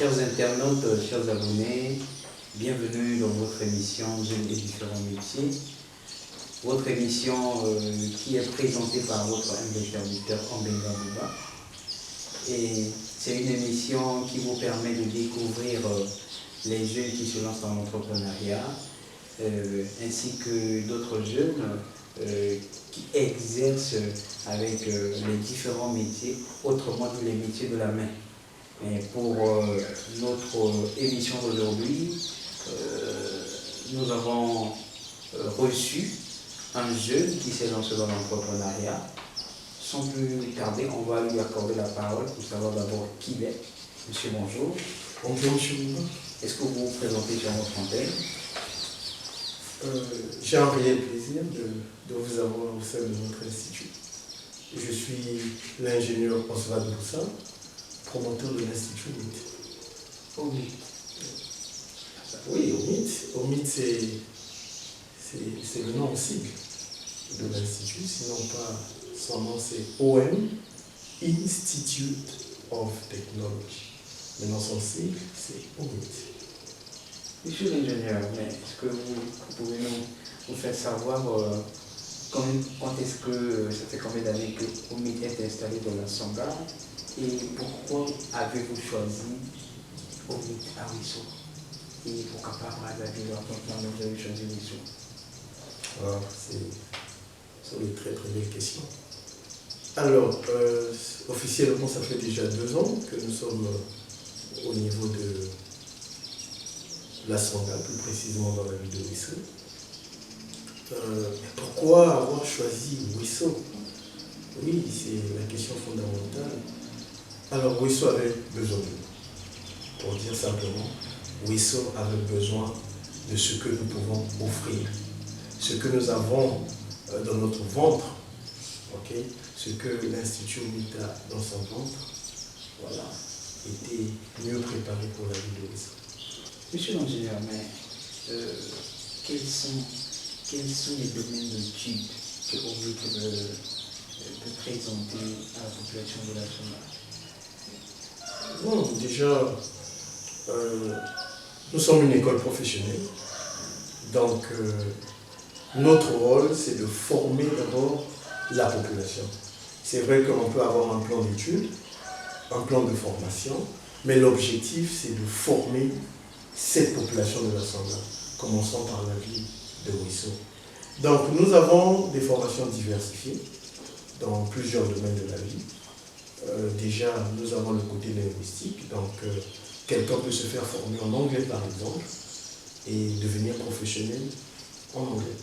Chers internautes, chers abonnés, bienvenue dans votre émission Jeunes et différents métiers. Votre émission qui est présentée par votre interlocuteur Ambenga Bouba. Et c'est une émission qui vous permet de découvrir les jeunes qui se lancent dans l'entrepreneuriat, ainsi que d'autres jeunes qui exercent avec les différents métiers, autrement dit les métiers de la main. Et pour notre émission d'aujourd'hui, nous avons reçu un jeune qui s'est lancé dans l'entrepreneuriat. Sans plus tarder, on va lui accorder la parole pour savoir d'abord qui il est. Monsieur, bonjour. Bonjour, monsieur. Est-ce que vous vous présentez sur notre antenne? J'ai un réel plaisir de vous avoir au sein de notre institut. Je suis l'ingénieur Oswald Boussa, promoteur de l'institut OMIT. OMIT. Oui, OMIT. OMIT, c'est le nom en sigle de l'institut, sinon pas son nom, c'est OM, Institute of Technology. Maintenant, son sigle, c'est OMIT. Monsieur l'ingénieur, mais est-ce que vous pouvez nous faire savoir quand est-ce que ça fait combien d'années que OMIT est installé dans la Sangha et pourquoi avez-vous choisi OMIT à Ouisso? Et pourquoi pas à la ville en vous avez choisi Ouisso? Alors, c'est une très très belle question. Alors, officiellement, ça fait déjà 2 ans que nous sommes au niveau de la Sangha, plus précisément dans la ville de Ouisso. Pourquoi avoir choisi Ouisso? Oui, c'est la question fondamentale. Alors, Ouisso avait besoin de nous. Pour dire simplement, Ouisso avait besoin de ce que nous pouvons offrir. Ce que nous avons dans notre ventre, okay, ce que l'Institut OMIT a dans son ventre, voilà, était mieux préparé pour la vie de Ouisso. Monsieur l'ingénieur, mais quels sont les domaines d'études que OMIT peut présenter à la population de la Sangha? Bon, déjà, nous sommes une école professionnelle, donc notre rôle, c'est de former d'abord la population. C'est vrai qu'on peut avoir un plan d'études, un plan de formation, mais l'objectif, c'est de former cette population de la Sangha, commençant par la ville de Ouisso. Donc, nous avons des formations diversifiées dans plusieurs domaines de la vie. Déjà, nous avons le côté linguistique, donc quelqu'un peut se faire former en anglais, par exemple, et devenir professionnel en anglais.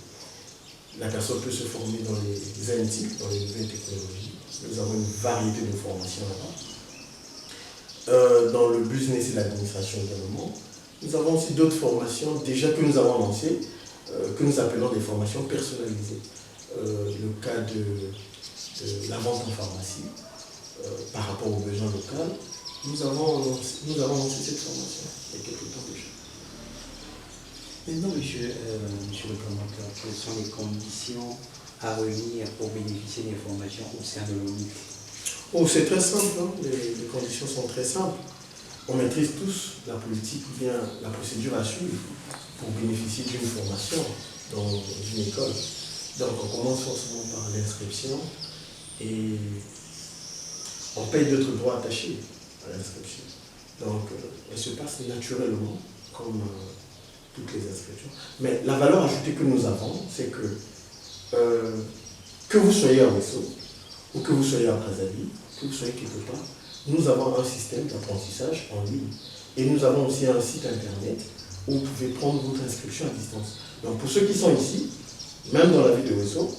La personne peut se former dans les IT, dans les nouvelles technologies. Nous avons une variété de formations là-bas. Dans le business et l'administration également. Nous avons aussi d'autres formations déjà que nous avons lancées, que nous appelons des formations personnalisées. Le cas de la vente en pharmacie, par rapport aux besoins locaux, nous avons lancé cette formation il y a quelques temps déjà. Maintenant, monsieur le promoteur, quelles sont les conditions à réunir pour bénéficier des formations au sein de l'OMIT? Oh, c'est très simple, hein. Les conditions sont très simples. On maîtrise tous la politique ou bien la procédure à suivre pour bénéficier d'une formation dans une école. Donc on commence forcément par l'inscription et on paye d'autres droits attachés à l'inscription. Donc elle se passe naturellement comme toutes les inscriptions. Mais la valeur ajoutée que nous avons, c'est que vous soyez à Ouisso ou que vous soyez à Brazzaville, que vous soyez quelque part, nous avons un système d'apprentissage en ligne. Et nous avons aussi un site internet où vous pouvez prendre votre inscription à distance. Donc pour ceux qui sont ici, même dans la ville de Ouisso,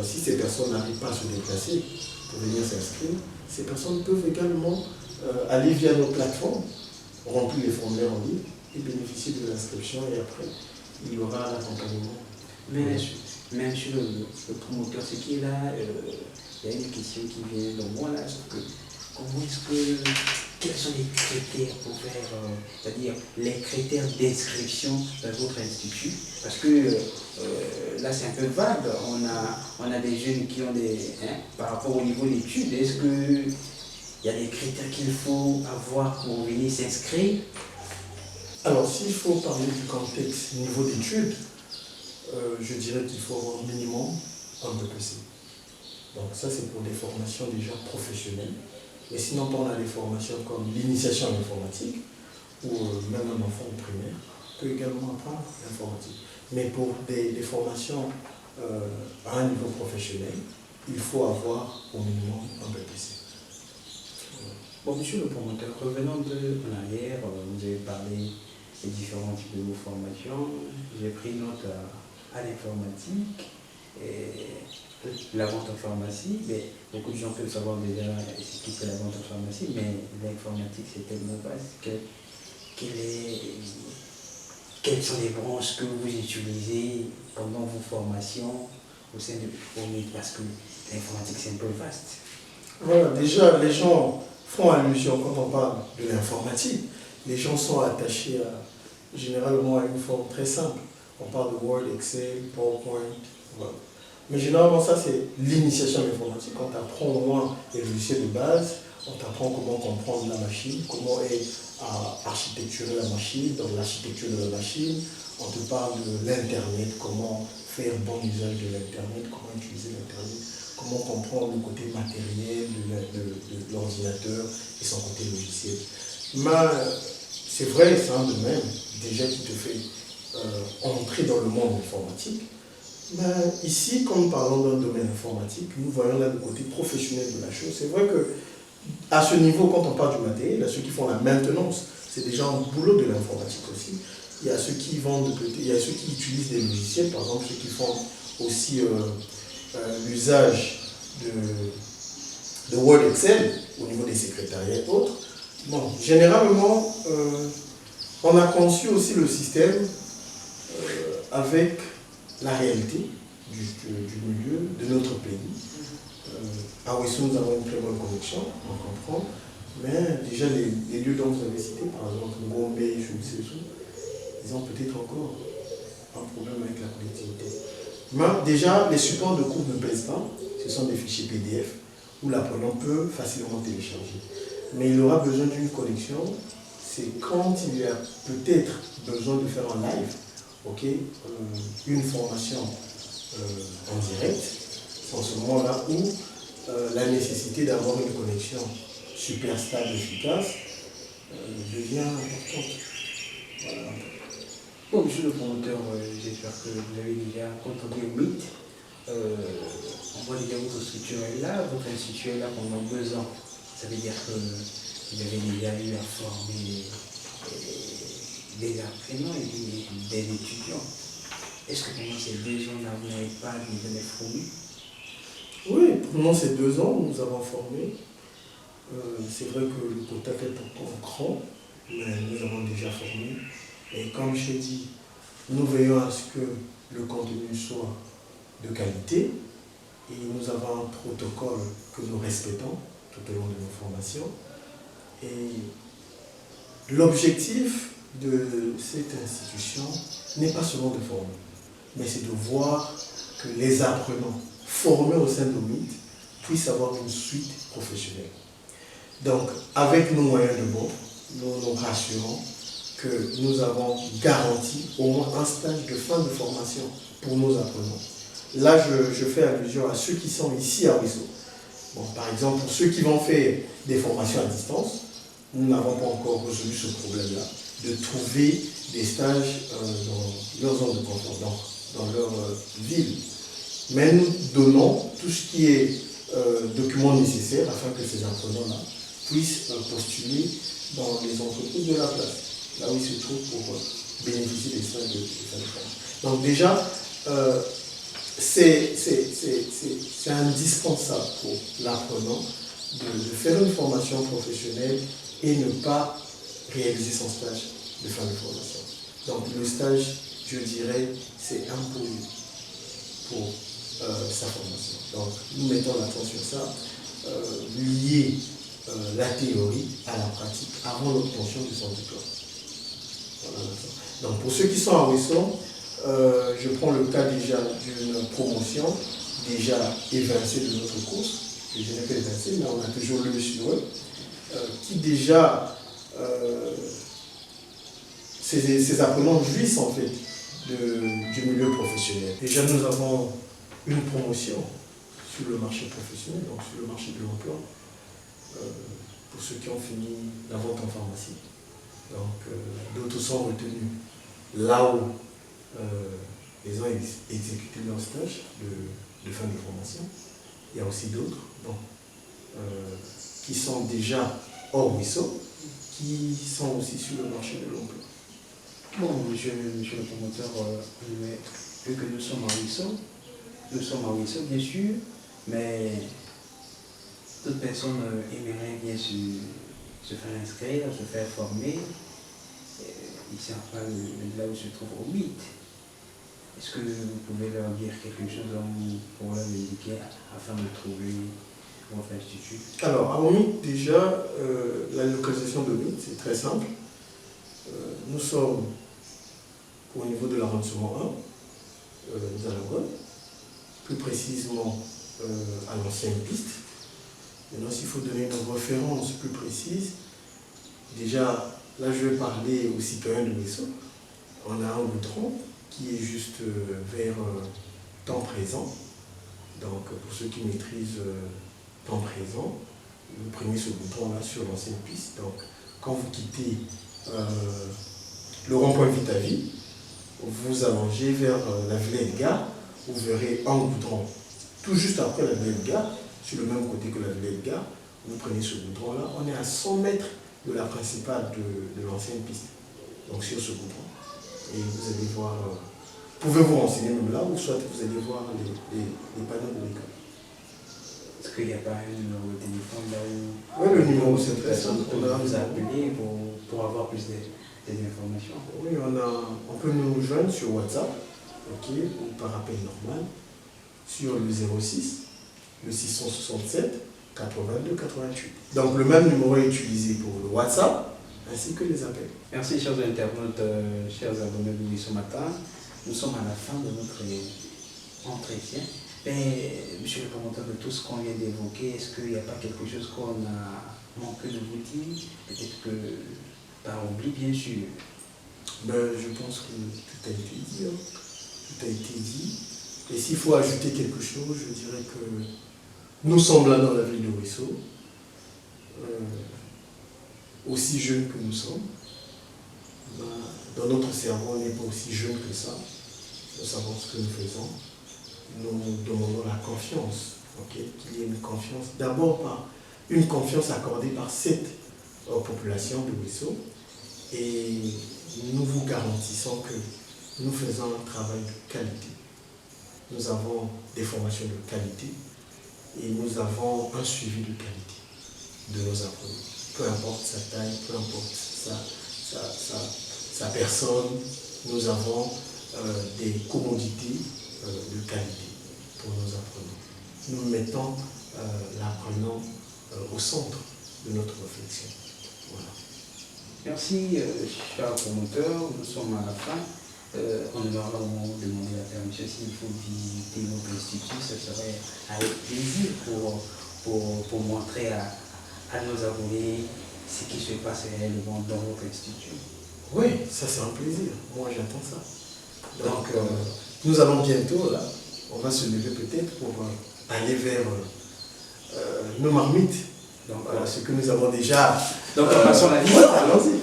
si ces personnes n'arrivent pas à se déplacer pour venir s'inscrire, ces personnes peuvent également aller via nos plateformes, remplir les formulaires en ligne et bénéficier de l'inscription et après, il y aura l'accompagnement. Mais monsieur le promoteur, ce qui est là, il y a une question qui vient de moi là, sauf que comment est-ce que, quels sont les critères pour faire, c'est-à-dire les critères d'inscription dans votre institut? Parce que là c'est un peu vague, on a des jeunes qui ont des, par rapport au niveau d'études, est-ce que il y a des critères qu'il faut avoir pour venir s'inscrire? Alors, s'il faut parler du contexte niveau d'études, je dirais qu'il faut avoir minimum un BPC. Donc ça, c'est pour des formations déjà professionnelles. Mais sinon, on a des formations comme l'initiation à l'informatique, ou même un enfant de primaire peut également apprendre l'informatique. Mais pour des formations à un niveau professionnel, il faut avoir au minimum un BPC. Bon, monsieur le promoteur, revenons en arrière, vous avez parlé des différents types de vos formations. J'ai pris note à l'informatique, et la vente en pharmacie. Mais beaucoup de gens peuvent savoir déjà ce qui fait la vente en pharmacie, mais l'informatique c'est tellement vaste que quelles sont les branches que vous utilisez pendant vos formations au sein de l'UFORMIT, parce que l'informatique c'est un peu vaste. Voilà, déjà les gens font allusion quand on parle de l'informatique. Les gens sont attachés généralement à une forme très simple. On parle de Word, Excel, PowerPoint, voilà. Mais généralement ça c'est l'initiation à l'informatique. On t'apprend au moins les logiciels de base, on t'apprend comment comprendre la machine, comment architecturer la machine, donc l'architecture de la machine. On te parle de l'Internet, comment faire bon usage de l'Internet, comment utiliser l'Internet, comment comprendre le côté matériel de l'ordinateur et son côté logiciel. Mais c'est vrai, c'est un domaine déjà qui te fait entrer dans le monde informatique. Mais ici, quand nous parlons d'un domaine informatique, nous voyons là le côté professionnel de la chose. C'est vrai que à ce niveau, quand on parle du matériel, il y a ceux qui font la maintenance, c'est déjà un boulot de l'informatique aussi. Il y a ceux qui vendent, il y a ceux qui utilisent des logiciels, par exemple ceux qui font aussi l'usage de Word, Excel au niveau des secrétariats et autres. Bon, généralement, on a conçu aussi le système avec la réalité du milieu de notre pays. À Ouessou, nous avons une très bonne connexion, on comprend. Mais déjà, les lieux dont vous avez cités, par exemple, Ngombe, Choussessou, ils ont peut-être encore un problème avec la connectivité. Mais déjà, les supports de cours ne pèsent pas. Ce sont des fichiers PDF où l'apprenant peut facilement télécharger. Mais il aura besoin d'une connexion. C'est quand il y a peut-être besoin de faire un live, une formation en direct. C'est en ce moment-là où la nécessité d'avoir une connexion super stable, efficace, devient importante. Voilà. Bon, monsieur le promoteur, j'espère que vous avez déjà entendu au mythe. On voit déjà votre structure est là, votre institut est là pendant 2 ans. Ça veut dire que vous avez déjà eu à former des apprenants et des étudiants. Est-ce que pendant ces 2 ans-là, vous n'avez pas déjà formé? Oui, pendant ces 2 ans, nous avons formé. C'est vrai que le quota est encore grand, mais nous avons déjà formé. Et comme je l'ai dit, nous veillons à ce que le contenu soit de qualité et nous avons un protocole que nous respectons tout au long de nos formations. Et l'objectif de cette institution n'est pas seulement de former, mais c'est de voir que les apprenants formés au sein de l'UFORMIT puissent avoir une suite professionnelle. Donc, avec nos moyens de bord, nous nous rassurons que nous avons garanti au moins un stage de fin de formation pour nos apprenants. Là, je fais allusion à ceux qui sont ici à Ouessou. Bon, par exemple, pour ceux qui vont faire des formations à distance, nous n'avons pas encore résolu ce problème-là, de trouver des stages dans leur zone de confort, dans leur ville. Mais nous donnons tout ce qui est documents nécessaires afin que ces apprenants-là puissent postuler dans les entreprises de la place, là où ils se trouvent pour bénéficier des stages de fin de formation. Donc déjà, c'est indispensable pour l'apprenant de faire une formation professionnelle et ne pas réaliser son stage de fin de formation. Donc le stage, je dirais, c'est imposé pour sa formation. Donc nous mettons l'accent sur ça, lier la théorie à la pratique avant l'obtention de son diplôme. Voilà. Donc pour ceux qui sont à Ouessant, je prends le cas déjà d'une promotion déjà évincée de notre course. Je n'ai pas évincé, mais on a toujours lu sur eux. qui déjà, ces apprenants jouissent en fait du milieu professionnel. Déjà, nous avons une promotion sur le marché professionnel, donc sur le marché de l'emploi, pour ceux qui ont fini la vente en pharmacie. Donc, d'autres sont retenus là où ils ont exécuté leur stage de fin de formation. Il y a aussi d'autres qui sont déjà hors ruisseau, qui sont aussi sur le marché de l'emploi. Bon, monsieur le promoteur, vu que nous sommes à ruisseau, bien sûr, mais toute personne aimerait bien se faire inscrire, se faire former. Ils ne savent pas là où se trouve au mythe. Est-ce que vous pouvez leur dire quelque chose pour leur indiquer afin de trouver votre institut? Alors, à Omit, déjà, la localisation de Omit, c'est très simple. Nous sommes au niveau de l'arrondissement 1, nous allons plus précisément à l'ancienne piste. Maintenant, s'il faut donner une référence plus précise, déjà, là, je vais parler aux citoyens de Ruisseau. On a un goudron qui est juste vers temps présent. Donc, pour ceux qui maîtrisent temps présent, vous prenez ce goudron-là sur l'ancienne piste. Donc, quand vous quittez le rond-point Vita-Vie, vous allongez vers la Villette Gare, vous verrez un goudron. Tout juste après la Villette Gare, sur le même côté que la Villette Gare, vous prenez ce goudron-là. On est à 100 mètres de la principale de l'ancienne piste. Donc, sur ce goudron. Et vous allez voir, vous pouvez vous renseigner même là, ou soit vous allez voir les panneaux de l'école. Est-ce qu'il n'y a pas un numéro de téléphone là où... Oui, le numéro c'est très simple. On va vous appeler pour avoir plus d'informations. Oui, on peut nous joindre sur WhatsApp, ok, ou par appel normal, sur le 06, le 667 82 88. Donc le même numéro est utilisé pour le WhatsApp, ainsi que les appels. Merci chers internautes, chers abonnés de Ruisseau Matin. Nous sommes à la fin de notre entretien. Mais, monsieur le promoteur, de tout ce qu'on vient d'évoquer, est-ce qu'il n'y a pas quelque chose qu'on a manqué de vous dire? Peut-être que par oubli, bien sûr. Ben, je pense que tout a été dit. Hein. Tout a été dit. Et s'il faut ajouter quelque chose, je dirais que nous sommes là dans la ville de Ruisseau, aussi jeunes que nous sommes. Dans notre cerveau, on n'est pas aussi jeune que ça. Nous savons ce que nous faisons. Nous demandons la confiance, okay? Qu'il y ait une confiance, d'abord par une confiance accordée par cette population de Ruisseau, et nous vous garantissons que nous faisons un travail de qualité. Nous avons des formations de qualité et nous avons un suivi de qualité de nos apprenants. Peu importe sa taille, peu importe sa personne, nous avons des commodités de qualité pour nos apprenants. Nous mettons l'apprenant au centre de notre réflexion. Voilà. Merci, cher promoteur. Nous sommes à la fin. On va vraiment vous demander la permission. S'il faut visiter notre institut, ce serait avec plaisir pour montrer à nos abonnés ce qui se passe réellement dans votre institut. Oui, ça c'est un plaisir. Moi j'attends ça. Donc, nous allons bientôt, là, on va se lever peut-être pour aller vers nos marmites. Donc, voilà ce que nous avons déjà. Donc, passons la liste. Voilà, allons-y.